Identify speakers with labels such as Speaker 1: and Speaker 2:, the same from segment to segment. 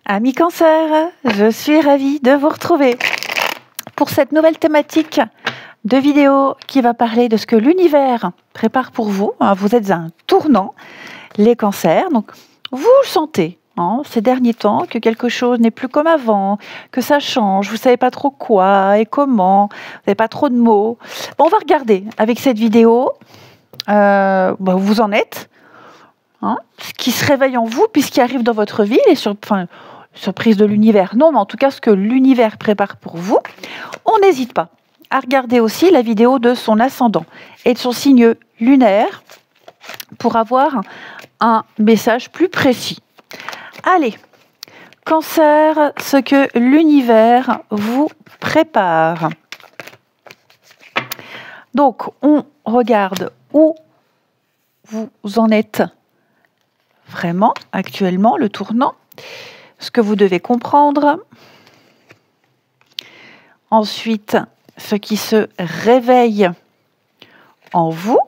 Speaker 1: Amis Cancer, je suis ravie de vous retrouver pour cette nouvelle thématique de vidéo qui va parler de ce que l'univers prépare pour vous. Vous êtes à un tournant, les Cancers, donc vous le sentez ces derniers temps que quelque chose n'est plus comme avant, que ça change, vous ne savez pas trop quoi et comment, vous n'avez pas trop de mots. Bon, on va regarder avec cette vidéo où vous en êtes, ce qui se réveille en vous, puis ce qui arrive dans votre vie, surprise de l'univers, non, mais en tout cas, ce que l'univers prépare pour vous. On n'hésite pas à regarder aussi la vidéo de son ascendant et de son signe lunaire pour avoir un message plus précis. Allez, Cancer, ce que l'univers vous prépare. Donc, on regarde où vous en êtes vraiment actuellement, le tournant, ce que vous devez comprendre. Ensuite, ce qui se réveille en vous,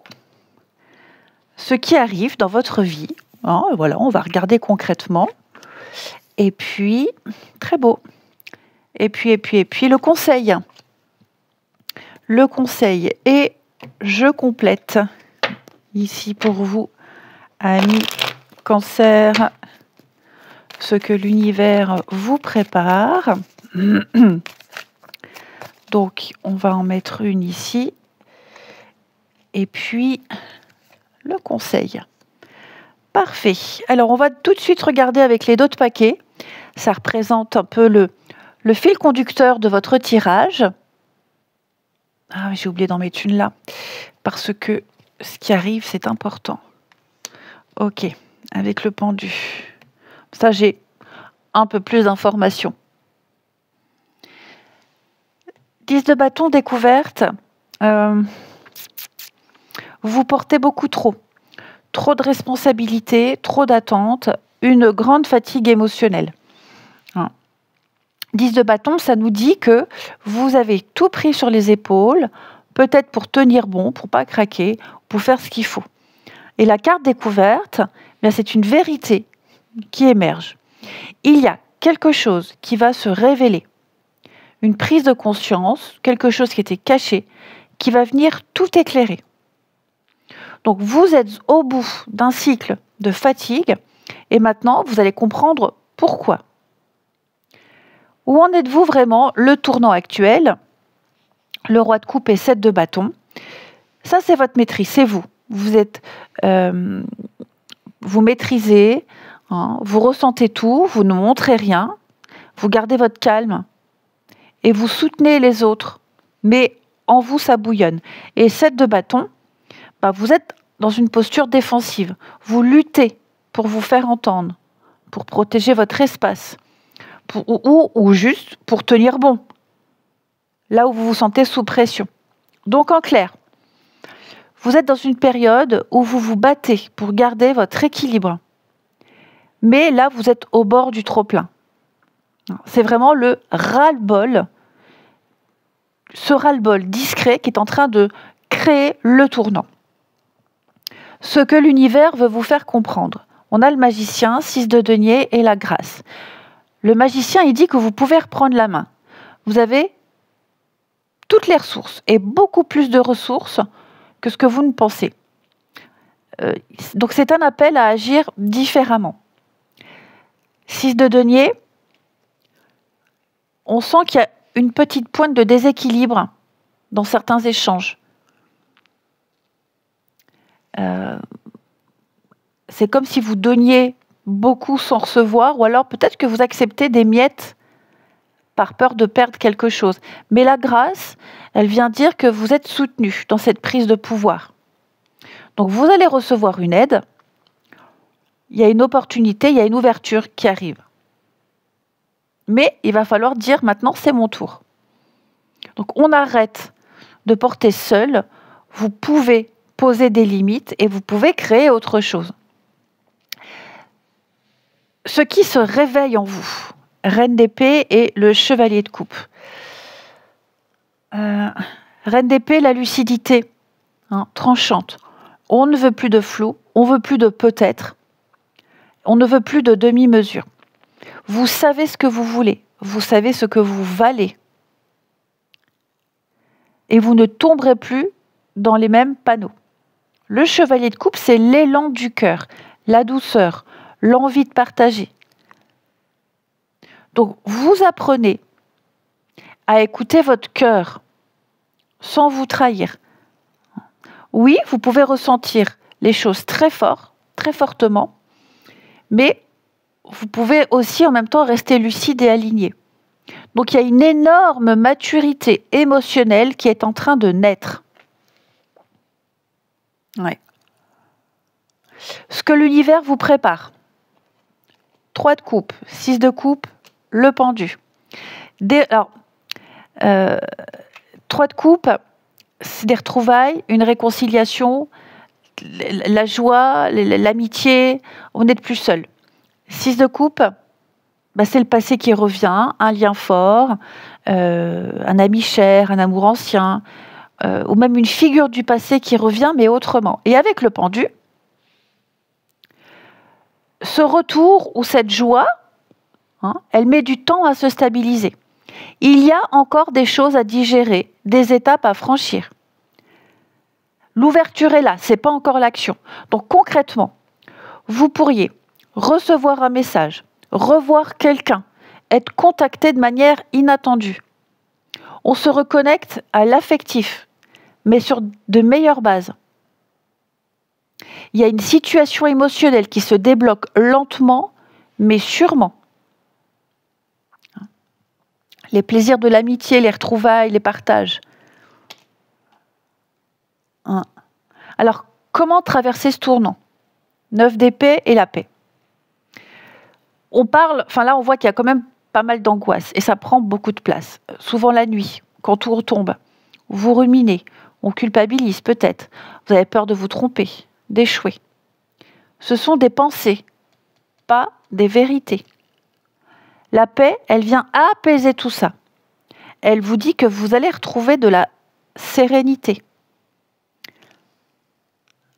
Speaker 1: ce qui arrive dans votre vie. Voilà, on va regarder concrètement. Et puis, très beau. Et puis, le conseil. Le conseil. Et je complète ici pour vous, amis Cancer, ce que l'univers vous prépare. Donc, on va en mettre une ici. Et puis, le conseil. Parfait. Alors, on va tout de suite regarder avec les d'autres paquets. Ça représente un peu le fil conducteur de votre tirage. Ah, j'ai oublié d'en mettre une là. Parce que ce qui arrive, c'est important. Ok, avec le pendu. Ça, j'ai un peu plus d'informations. 10 de bâton découverte. Vous portez beaucoup trop. Trop de responsabilités, trop d'attentes, une grande fatigue émotionnelle. 10 de bâton, ça nous dit que vous avez tout pris sur les épaules, peut-être pour tenir bon, pour pas craquer, pour faire ce qu'il faut. Et la carte découverte, c'est une vérité qui émerge. Il y a quelque chose qui va se révéler, une prise de conscience, quelque chose qui était caché, qui va venir tout éclairer. Donc vous êtes au bout d'un cycle de fatigue et maintenant vous allez comprendre pourquoi. Où en êtes-vous vraiment? Le tournant actuel, le roi de coupe et 7 de bâton. Ça, c'est votre maîtrise, c'est vous. Vous êtes, vous maîtrisez, vous ressentez tout, vous ne montrez rien, vous gardez votre calme et vous soutenez les autres. Mais en vous, ça bouillonne. Et 7 de bâton, vous êtes dans une posture défensive. Vous luttez pour vous faire entendre, pour protéger votre espace, ou juste pour tenir bon, là où vous vous sentez sous pression. Donc en clair, vous êtes dans une période où vous vous battez pour garder votre équilibre. Mais là, vous êtes au bord du trop-plein. C'est vraiment le ras-le-bol, ce ras-le-bol discret qui est en train de créer le tournant. Ce que l'univers veut vous faire comprendre. On a le magicien, 6 de denier et la grâce. Le magicien, il dit que vous pouvez reprendre la main. Vous avez toutes les ressources et beaucoup plus de ressources que ce que vous ne pensez. Donc c'est un appel à agir différemment. 6 de denier, on sent qu'il y a une petite pointe de déséquilibre dans certains échanges. C'est comme si vous donniez beaucoup sans recevoir, ou alors peut-être que vous acceptez des miettes par peur de perdre quelque chose. Mais la grâce, elle vient dire que vous êtes soutenu dans cette prise de pouvoir. Donc vous allez recevoir une aide, il y a une opportunité, il y a une ouverture qui arrive. Mais il va falloir dire maintenant c'est mon tour. Donc on arrête de porter seul, vous pouvez poser des limites et vous pouvez créer autre chose. Ce qui se réveille en vous, Reine d'épée et le chevalier de coupe. Reine d'épée, la lucidité, tranchante. On ne veut plus de flou, on ne veut plus de peut-être, on ne veut plus de demi-mesure. Vous savez ce que vous voulez. Vous savez ce que vous valez. Et vous ne tomberez plus dans les mêmes panneaux. Le chevalier de coupe, c'est l'élan du cœur, la douceur, l'envie de partager. Donc, vous apprenez à écouter votre cœur sans vous trahir. Oui, vous pouvez ressentir les choses très fort, très fortement, mais vous pouvez aussi en même temps rester lucide et aligné. Donc, il y a une énorme maturité émotionnelle qui est en train de naître. Ouais. Ce que l'univers vous prépare. 3 de coupe, 6 de coupe, le pendu. 3 de coupe, c'est des retrouvailles, une réconciliation, la joie, l'amitié, on n'est plus seul. 6 de coupe, c'est le passé qui revient, un lien fort, un ami cher, un amour ancien, ou même une figure du passé qui revient, mais autrement. Et avec le pendu, ce retour ou cette joie, elle met du temps à se stabiliser. Il y a encore des choses à digérer, des étapes à franchir. L'ouverture est là, ce n'est pas encore l'action. Donc concrètement, vous pourriez recevoir un message, revoir quelqu'un, être contacté de manière inattendue. On se reconnecte à l'affectif, mais sur de meilleures bases. Il y a une situation émotionnelle qui se débloque lentement, mais sûrement. Les plaisirs de l'amitié, les retrouvailles, les partages. Alors, comment traverser ce tournant? 9 d'épée et la paix. On voit qu'il y a quand même pas mal d'angoisse et ça prend beaucoup de place. Souvent la nuit, quand tout retombe, vous ruminez, on culpabilise peut-être. Vous avez peur de vous tromper, d'échouer. Ce sont des pensées, pas des vérités. La paix, elle vient apaiser tout ça. Elle vous dit que vous allez retrouver de la sérénité,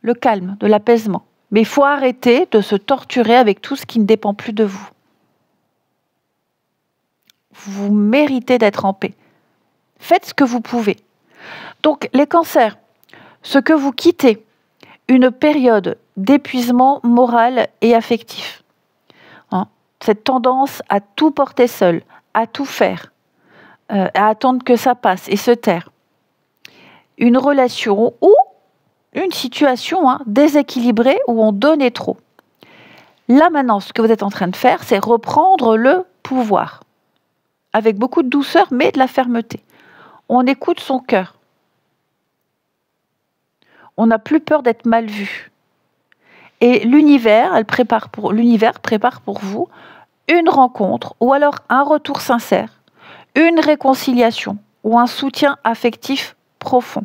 Speaker 1: le calme, de l'apaisement. Mais il faut arrêter de se torturer avec tout ce qui ne dépend plus de vous. Vous méritez d'être en paix. Faites ce que vous pouvez. Donc, les cancers, ce que vous quittez, une période d'épuisement moral et affectif. Cette tendance à tout porter seul, à tout faire, à attendre que ça passe et se taire. Une relation ou une situation déséquilibrée où on donnait trop. Là maintenant, ce que vous êtes en train de faire, c'est reprendre le pouvoir. Avec beaucoup de douceur, mais de la fermeté. On écoute son cœur. On n'a plus peur d'être mal vu. Et l'univers prépare pour vous une rencontre ou alors un retour sincère, une réconciliation ou un soutien affectif profond.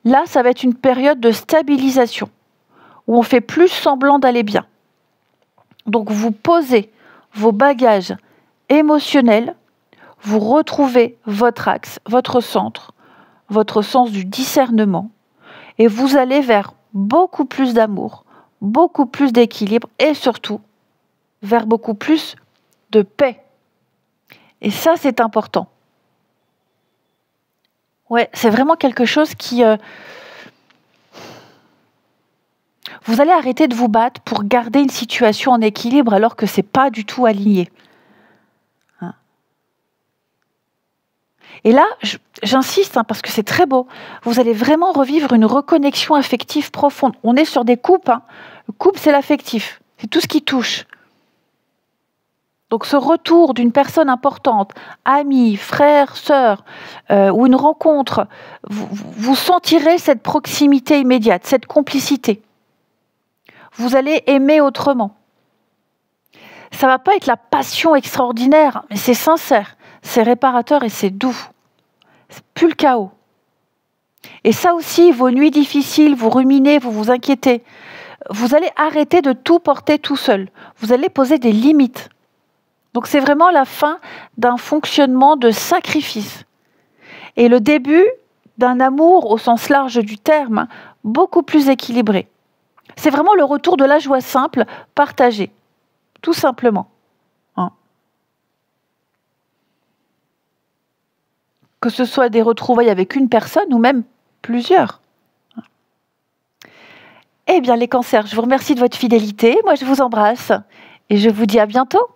Speaker 1: Là, ça va être une période de stabilisation où on fait plus semblant d'aller bien. Donc vous posez vos bagages émotionnels, vous retrouvez votre axe, votre centre, votre sens du discernement et vous allez vers beaucoup plus d'amour, beaucoup plus d'équilibre et surtout vers beaucoup plus de paix. Et ça, c'est important. Ouais, c'est vraiment quelque chose qui... Vous allez arrêter de vous battre pour garder une situation en équilibre alors que ce n'est pas du tout aligné. Et là, j'insiste parce que c'est très beau. Vous allez vraiment revivre une reconnexion affective profonde. On est sur des coupes. Le couple, c'est l'affectif. C'est tout ce qui touche. Donc ce retour d'une personne importante, amie, frère, sœur, ou une rencontre, vous sentirez cette proximité immédiate, cette complicité. Vous allez aimer autrement. Ça ne va pas être la passion extraordinaire, mais c'est sincère, c'est réparateur et c'est doux. C'est plus le chaos. Et ça aussi, vos nuits difficiles, vous ruminez, vous vous inquiétez. Vous allez arrêter de tout porter tout seul. Vous allez poser des limites. Donc c'est vraiment la fin d'un fonctionnement de sacrifice. Et le début d'un amour au sens large du terme, beaucoup plus équilibré. C'est vraiment le retour de la joie simple, partagée, tout simplement. que ce soit des retrouvailles avec une personne ou même plusieurs. Eh bien, les cancers, je vous remercie de votre fidélité. Moi, je vous embrasse et je vous dis à bientôt.